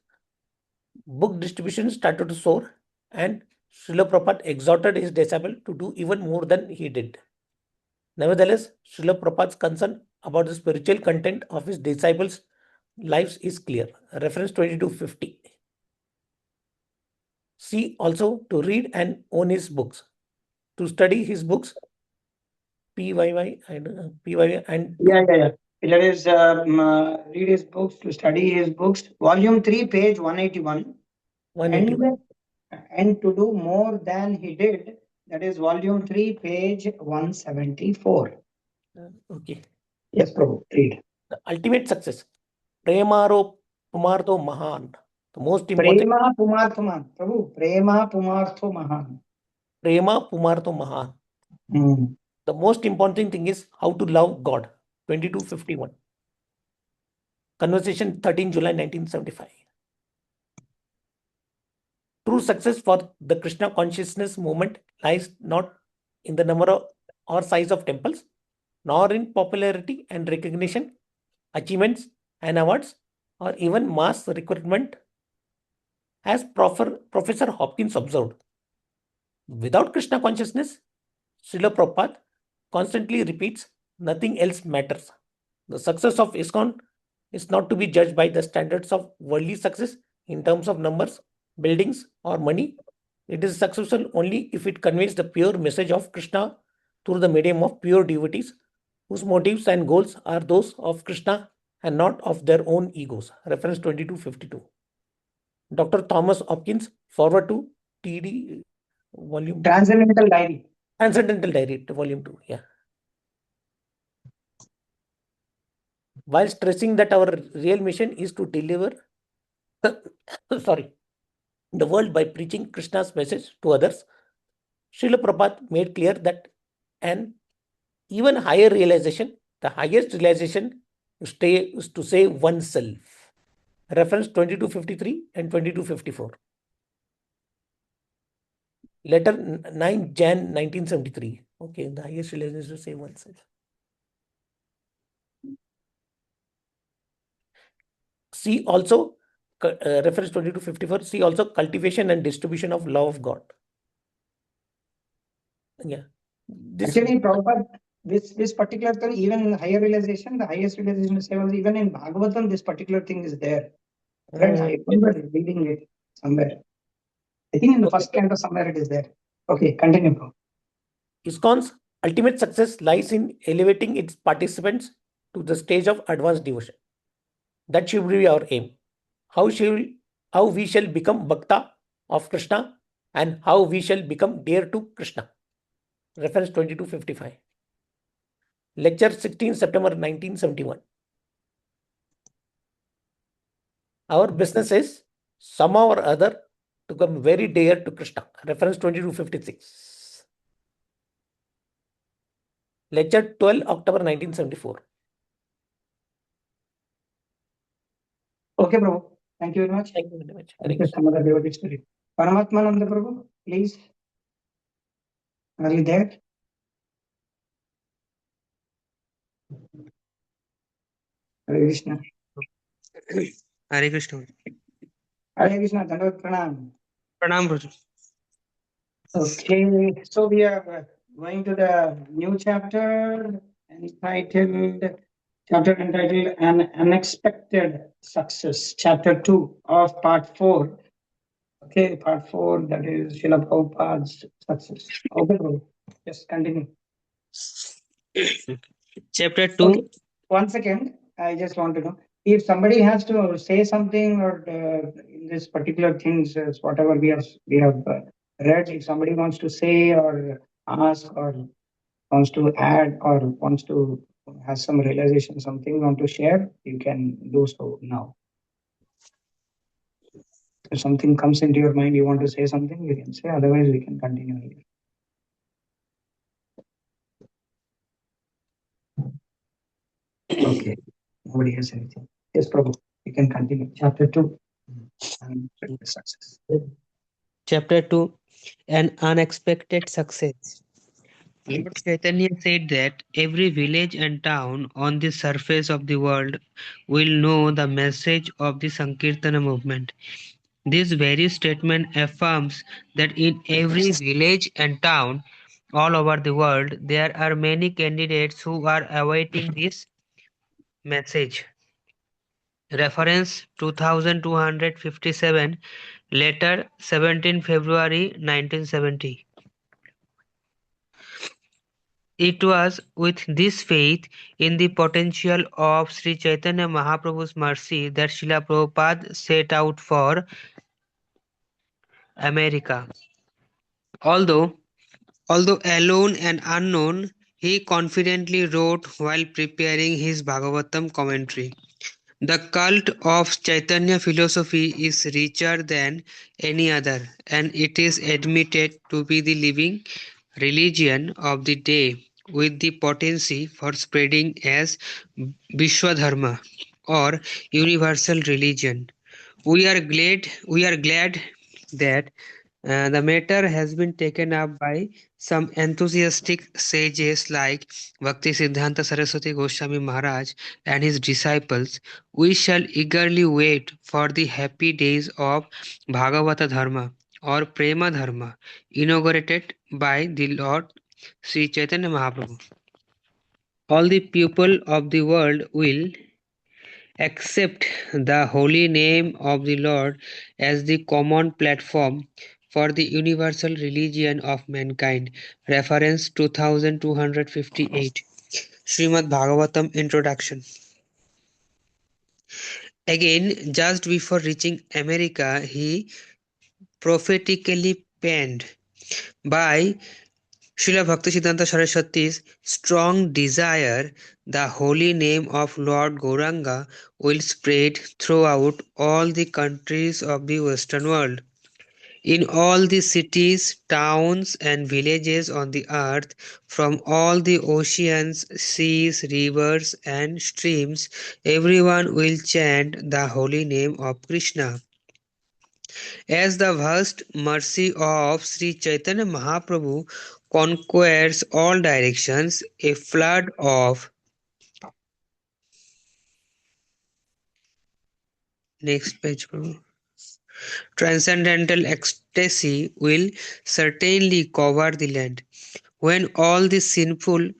Book distribution started to soar, and Srila Prabhupada exhorted his disciple to do even more than he did. Nevertheless, Srila Prabhupada's concern about the spiritual content of his disciples' lives is clear. Reference 2250. See also to read and own his books. To study his books, PYY and Yeah. Let us read his books, to study his books. Volume 3, page 181. 181. And to do more than he did, that is volume 3, page 174. Okay. Yes, Prabhu, read. The ultimate success. Premaro Pumartho Mahan. The most important. Prema Pumartho Mahan. Prabhu, Prema Pumartho Mahan. Prema Pumartho Mahan. The most important thing is how to love God. 2251. Conversation 13 July 1975. True success for the Krishna consciousness movement lies not in the number of or size of temples, nor in popularity and recognition, achievements and awards, or even mass recruitment, as Professor Hopkins observed. Without Krishna consciousness, Srila Prabhupada constantly repeats, nothing else matters. The success of ISKCON is not to be judged by the standards of worldly success in terms of numbers, buildings, or money. It is successful only if it conveys the pure message of Krishna through the medium of pure devotees whose motives and goals are those of Krishna and not of their own egos. Reference 2252. Dr. Thomas Hopkins, forward to TD volume Transcendental Diary. Transcendental Diary, volume 2. Yeah. While stressing that our real mission is to deliver the world by preaching Krishna's message to others, Srila Prabhupada made clear that an even higher realization, the highest realization, is to save oneself. Reference 2253 and 2254. Letter 9 Jan 1973. Okay, the highest realization is to save oneself. See also, reference 2254, see also cultivation and distribution of love of God. Yeah. Actually, Prabhupada, this particular thing, even higher realization, the highest realization is even in Bhagavatam, this particular thing is there. Right? I remember reading it somewhere. I think in the first canto somewhere it is there. Okay, continue, bro. ISKCON's ultimate success lies in elevating its participants to the stage of advanced devotion. That should be our aim. How we shall become Bhakta of Krishna and how we shall become dear to Krishna. Reference 2255. Lecture 16 September 1971. Our business is somehow or other to become very dear to Krishna. Reference 2256. Lecture 12 October 1974. Okay, bro. Thank you very much. Thank you very much. Thank you, some other devotee story. Paramatmananda Prabhu, please. Are you there? Hare Krishna. Hare Krishna. Hare Krishna, Dandavat Pranam. Pranam, Prabhu. Okay, so we are going to the new chapter entitled An Unexpected Success, chapter 2 of part 4. Okay, part 4, that is Srila Prabhupada's success. Okay, bro, just continue. Chapter 2. Okay. 1 second, I just want to know if somebody has to say something or in this particular things, whatever we have read, if somebody wants to say or ask or wants to add or wants to has some realization, something want to share, you can do so now. If something comes into your mind, you want to say something, you can say. Otherwise, we can continue here. Okay, nobody has anything. Yes, Prabhu, you can continue. Chapter 2. Unexpected success. Chapter 2. An Unexpected Success. Lord Chaitanya said that every village and town on the surface of the world will know the message of the Sankirtana movement. This very statement affirms that in every village and town all over the world there are many candidates who are awaiting this message. Reference 2257, letter 17 February 1970. It was with this faith in the potential of Sri Chaitanya Mahaprabhu's mercy that Srila Prabhupada set out for America. Although alone and unknown, he confidently wrote while preparing his Bhagavatam commentary. The cult of Chaitanya philosophy is richer than any other, and it is admitted to be the living religion of the day with the potency for spreading as Vishwadharma or universal religion. We are glad that The matter has been taken up by some enthusiastic sages like Bhakti Siddhanta Saraswati Goswami Maharaj and his disciples. We shall eagerly wait for the happy days of Bhagavata Dharma or Prema Dharma, inaugurated by the Lord Sri Chaitanya Mahaprabhu. All the people of the world will accept the holy name of the Lord as the common platform for the universal religion of mankind. Reference 2258. Srimad Bhagavatam Introduction. Again, just before reaching America, he prophetically penned by Srila Bhaktisiddhanta Saraswati's strong desire, the holy name of Lord Gauranga will spread throughout all the countries of the Western world. In all the cities, towns, and villages on the earth, from all the oceans, seas, rivers, and streams, everyone will chant the holy name of Krishna. As the vast mercy of Sri Chaitanya Mahaprabhu conquers all directions, a flood of next page, Prabhu. Transcendental ecstasy will certainly cover the land. When all the sinful,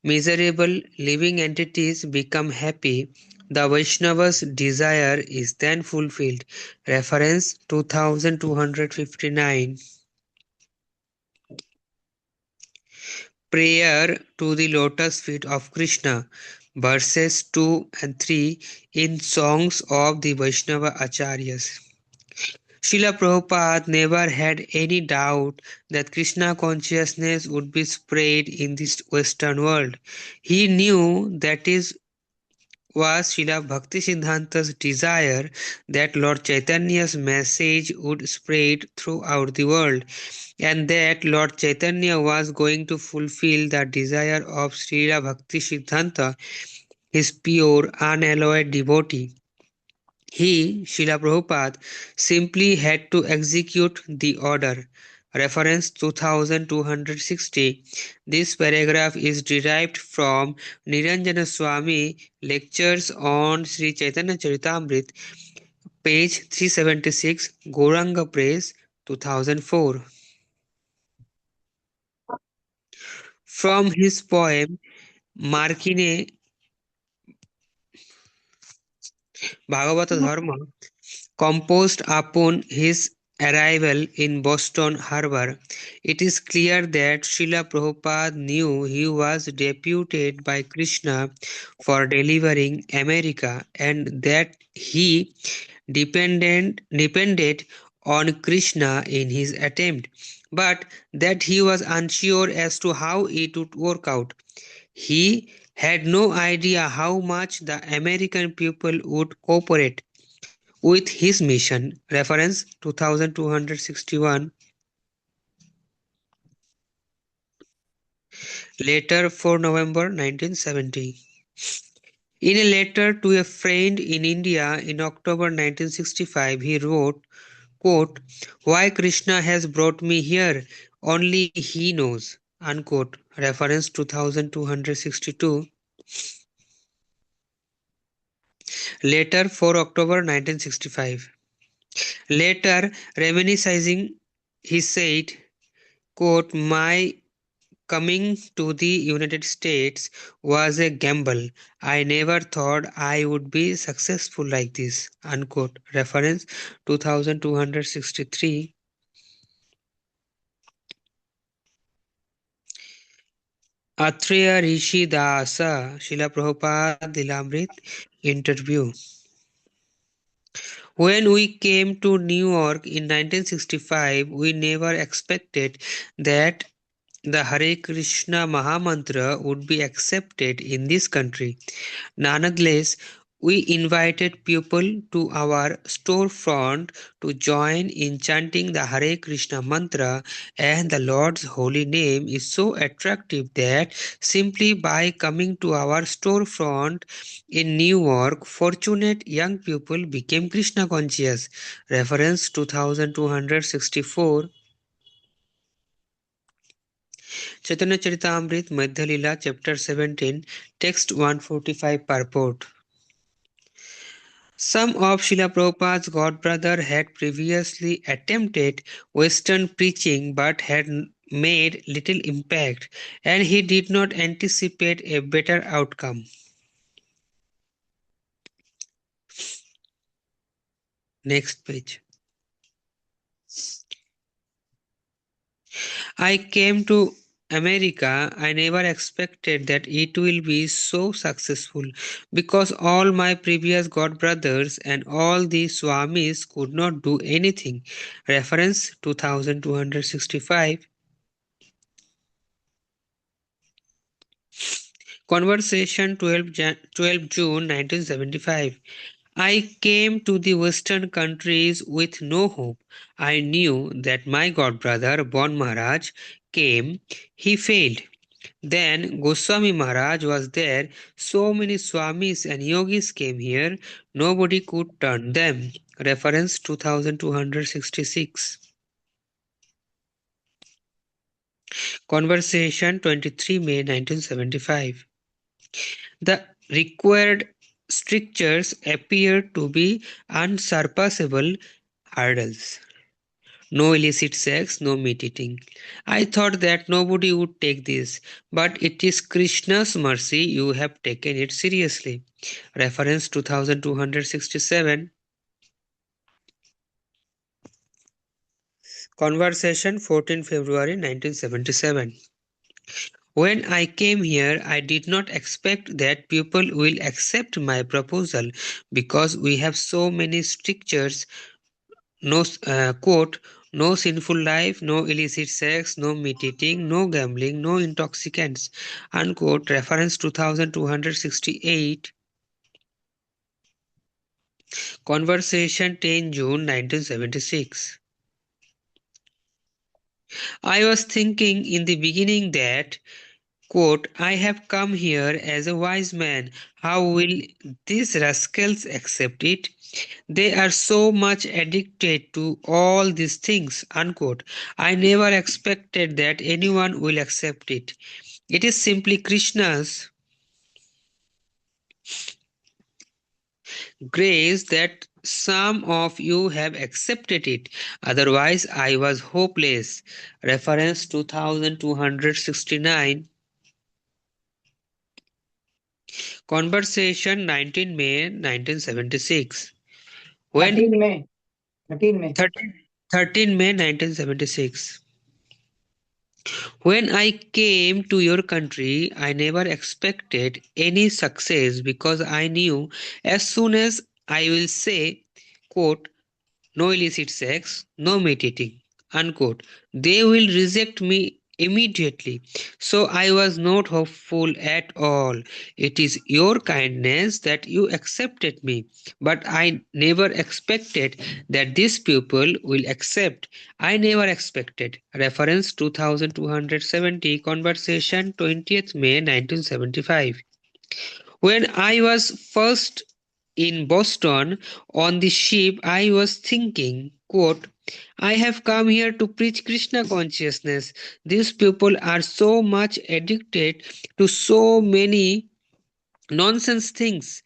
miserable living entities become happy, the Vaishnava's desire is then fulfilled. Reference 2259. Prayer to the lotus feet of Krishna, verses 2 and 3 in Songs of the Vaishnava Acharyas. Srila Prabhupada never had any doubt that Krishna consciousness would be spread in this Western world. He knew that is was Srila Bhaktisiddhanta's desire that Lord Chaitanya's message would spread throughout the world, and that Lord Chaitanya was going to fulfill the desire of Srila Bhaktisiddhanta, his pure, unalloyed devotee. He, Srila Prabhupada, simply had to execute the order. Reference 2260. This paragraph is derived from Niranjana Swami Lectures on Sri Chaitanya Charitamrita, page 376, Gauranga Press, 2004. From his poem Markine Bhagavata Dharma, composed upon his arrival in Boston Harbor, it is clear that Srila Prabhupada knew he was deputed by Krishna for delivering America, and that he depended on Krishna in his attempt, but that he was unsure as to how it would work out. He had no idea how much the American people would cooperate with his mission. Reference 2261. Letter 4 November 1970. In a letter to a friend in India in October 1965, he wrote, quote, "Why Krishna has brought me here, only he knows." Unquote. Reference 2262. Letter 4 October 1965. Later, reminiscing, he said, quote, "My coming to the United States was a gamble. I never thought I would be successful like this." Unquote. Reference 2263. Atreya Rishi Dasa, Srila Prabhupada Lilamrit interview. When we came to New York in 1965, we never expected that the Hare Krishna Mahamantra would be accepted in this country. Nonetheless, we invited people to our storefront to join in chanting the Hare Krishna mantra, and the Lord's holy name is so attractive that simply by coming to our storefront in New York, fortunate young people became Krishna conscious. Reference 2264. Chaitanya Charitamrita, Madhya Lila, chapter 17, text 145 purport. Some of Srila Prabhupada's godbrother had previously attempted Western preaching but had made little impact, and he did not anticipate a better outcome. Next page. I came to America. I never expected that it will be so successful because all my previous godbrothers and all the swamis could not do anything. Reference 2265. Conversation 12 June 1975. I came to the Western countries with no hope. I knew that my godbrother Bon Maharaj came. He failed. Then Goswami Maharaj was there. So many Swamis and Yogis came here. Nobody could turn them. Reference 2266. Conversation 23 May 1975. The required strictures appear to be unsurpassable hurdles. No illicit sex, no meat eating. I thought that nobody would take this, but it is Krishna's mercy you have taken it seriously. Reference 2267. Conversation 14 February 1977. When I came here, I did not expect that people will accept my proposal because we have so many strictures. No, quote, no sinful life, no illicit sex, no meat eating, no gambling, no intoxicants, unquote. Reference 2268. Conversation 10 June 1976. I was thinking in the beginning that, quote, I have come here as a wise man. How will these rascals accept it? They are so much addicted to all these things, unquote. I never expected that anyone will accept it. It is simply Krishna's grace that some of you have accepted it. Otherwise, I was hopeless. Reference 2269. Conversation 19 May 1976. When 13 May. 13 May 1976. When I came to your country, I never expected any success because I knew as soon as I will say, quote, no illicit sex, no meat eating, unquote, they will reject me immediately. So I was not hopeful at all. It is your kindness that you accepted me, but I never expected that these people will accept. I never expected. Reference 2270. Conversation 20th May 1975. When I was first in Boston on the ship, I was thinking, quote, I have come here to preach Krishna consciousness. These people are so much addicted to so many nonsense things.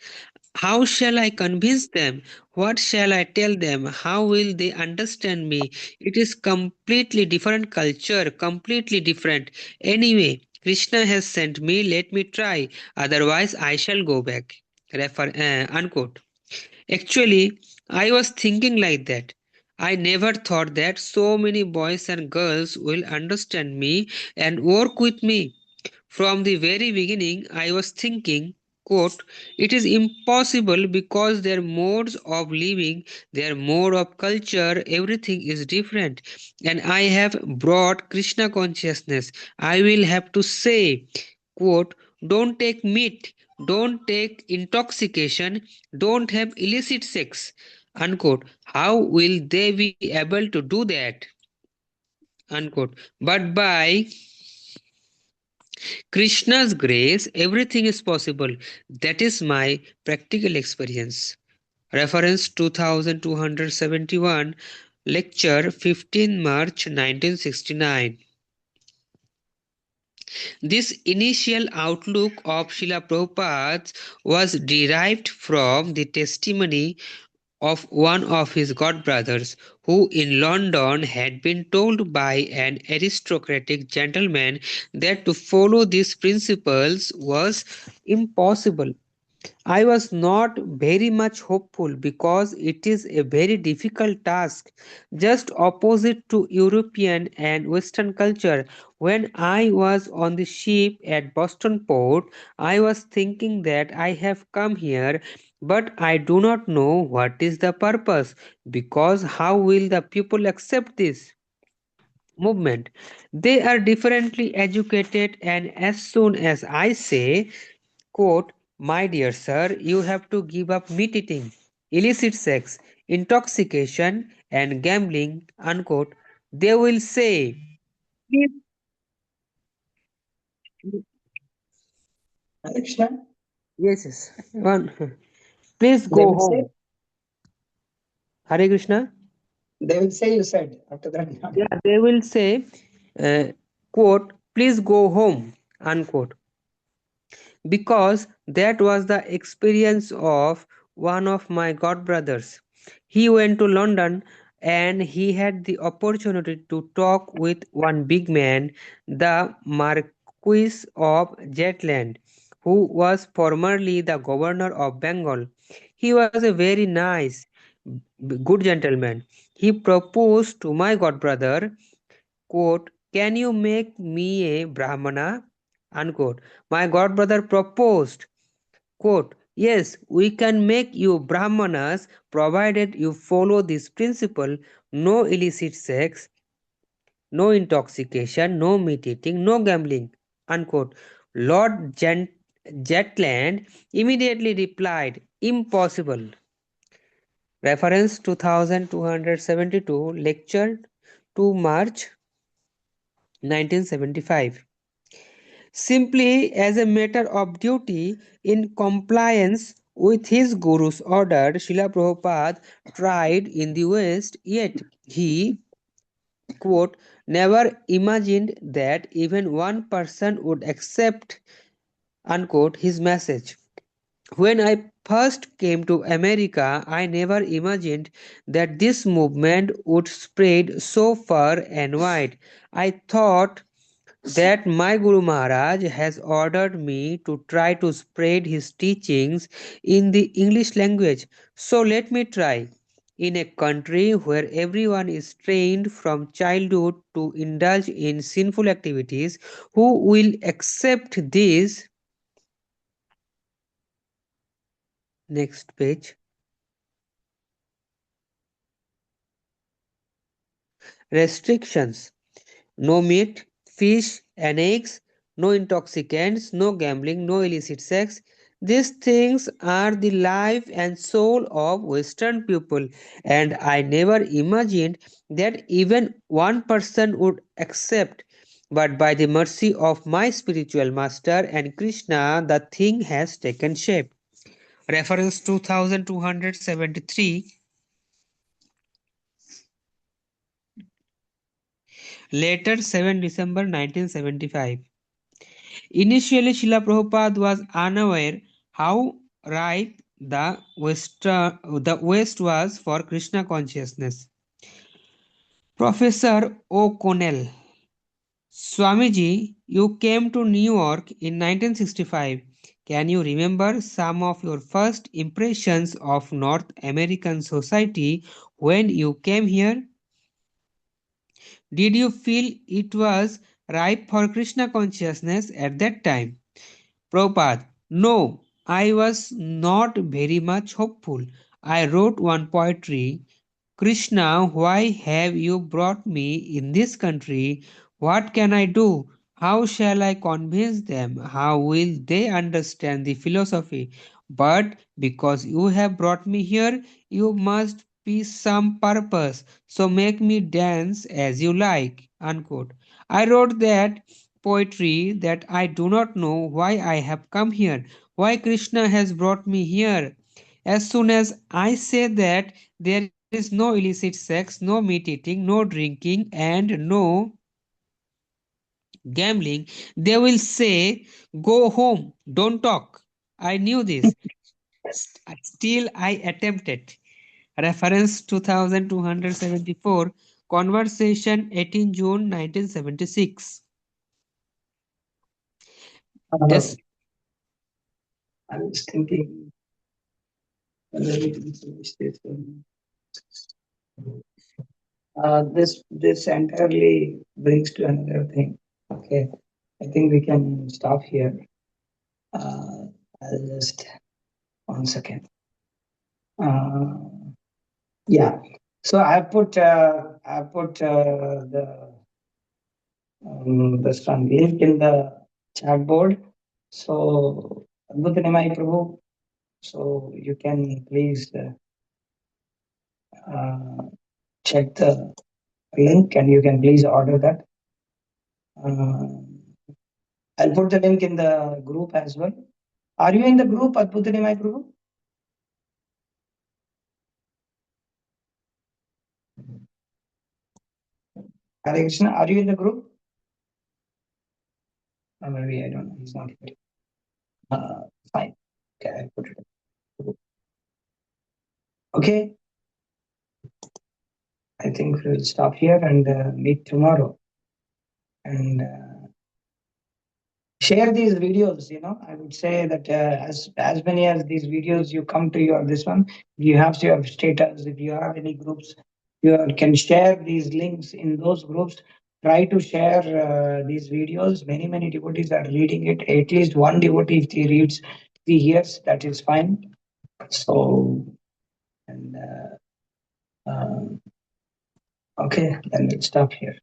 How shall I convince them? What shall I tell them? How will they understand me? It is completely different culture, completely different. Anyway, Krishna has sent me, let me try. Otherwise, I shall go back. Unquote. Actually, I was thinking like that. I never thought that so many boys and girls will understand me and work with me. From the very beginning, I was thinking, quote, it is impossible because their modes of living, their mode of culture, everything is different. And I have brought Krishna consciousness. I will have to say, quote, don't take meat, don't take intoxication, don't have illicit sex, unquote. How will they be able to do that? Unquote. But by Krishna's grace, everything is possible. That is my practical experience. Reference 2271, lecture 15 March 1969. This initial outlook of Srila Prabhupada was derived from the testimony of one of his godbrothers, who in London had been told by an aristocratic gentleman that to follow these principles was impossible. I was not very much hopeful because it is a very difficult task, just opposite to European and Western culture. When I was on the ship at Boston Port, I was thinking that I have come here, but I do not know what is the purpose, because how will the people accept this movement? They are differently educated, and as soon as I say, quote, "My dear sir, you have to give up meat eating, illicit sex, intoxication, and gambling," unquote, they will say, "Please, Hare Krishna. yes, yes, one, please They go will say, home." Hare Krishna. you said after that. Yeah, they will say, uh, quote, "Please go home," unquote, because that was the experience of one of my godbrothers. He went to London and he had the opportunity to talk with one big man, the Marquis of Jetland, who was formerly the governor of Bengal. He was a very nice, good gentleman. He proposed to my godbrother, quote, "Can you make me a Brahmana?" Unquote. My godbrother proposed, quote, "Yes, we can make you Brahmanas provided you follow this principle: no illicit sex, no intoxication, no meat eating, no gambling." Unquote. Lord Jetland immediately replied, "Impossible." Reference 2272, lecture 2 March 1975. Simply as a matter of duty, in compliance with his Guru's order, Srila Prabhupada tried in the West, yet he, quote, "never imagined that even one person would accept," unquote, his message. When I first came to America, I never imagined that this movement would spread so far and wide. I thought that my Guru Maharaj has ordered me to try to spread his teachings in the English language. So let me try. In a country where everyone is trained from childhood to indulge in sinful activities, who will accept this? Next page. Restrictions: no meat, fish, and eggs, no intoxicants, no gambling, no illicit sex. These things are the life and soul of Western people, and I never imagined that even one person would accept. But by the mercy of my spiritual master and Krishna, the thing has taken shape. Reference 2273. Later, 7 December 1975. Initially, Srila Prabhupada was unaware how ripe the West was for Krishna consciousness. Professor O'Connell: "Swamiji, you came to New York in 1965. Can you remember some of your first impressions of North American society when you came here? Did you feel it was ripe for Krishna consciousness at that time?" Prabhupada: "No, I was not very much hopeful. I wrote one poetry: 'Krishna, why have you brought me in this country? What can I do? How shall I convince them? How will they understand the philosophy? But because you have brought me here, you must be some purpose, so make me dance as you like." Unquote. I wrote that poetry that I do not know why I have come here, why Krishna has brought me here. As soon as I say that there is no illicit sex, no meat eating, no drinking, and no gambling, they will say, "Go home, don't talk." I knew this. Still, I attempted. Reference 2274, conversation 18 June 1976. Des- I was thinking whether we can finish this one. This entirely brings to another thing. Okay, I think we can stop here. I'll just 1 second. Yeah. So I put this one link in the chat board. So Adbhuta Nimai Prabhu. So you can please check the link and you can please order that. I'll put the link in the group as well. Are you in the group, Adbhuta Nimai Prabhu? Hare Krishna, are you in the group? Or maybe I don't know. He's not here. Fine. Okay, I put it. Okay. I think we'll stop here and meet tomorrow. And share these videos. I would say that as many as these videos you come to your this one, you have your status. If you have any groups, you can share these links in those groups. Try to share these videos. Many devotees are reading it. At least one devotee, if he reads, if he hears, that is fine. So, and okay, then we'll stop here.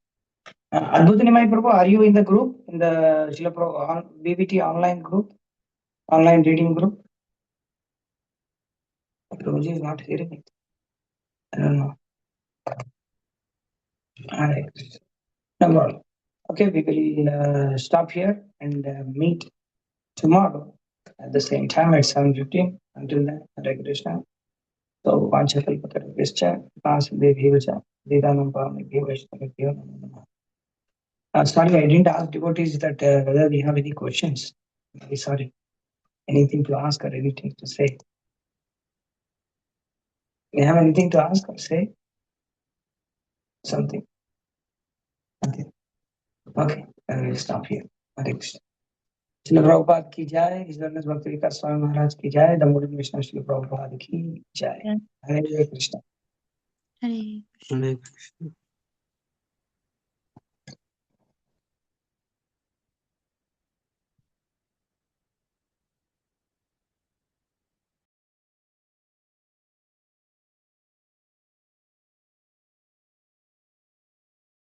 Adbhuta Nimai Prabhu, are you in the group, in the Srila BBT online group, online reading group? Prabhuji is not hearing it. I don't know. Alright. No problem. Okay, we will stop here and meet tomorrow at the same time at 7:15. Until then, Hare Krishna. So, Panchakalpatarvishcha, Vasadevhivacha, Vedanam Pavamibhivashtaravyo Namo Namaha. Sorry, I didn't ask devotees that whether we have any questions. Very sorry. Anything to ask or anything to say? You have anything to ask or say? Something? Nothing. Okay, then we'll stop here. Hare Krishna. Srila Prabhupada ki jai, His Holiness Bhakti Vikas Swami Maharaj ki jai, the Moody Mishnah Srila Prabhupada ki jai. Hare Krishna. Hare Hare Krishna.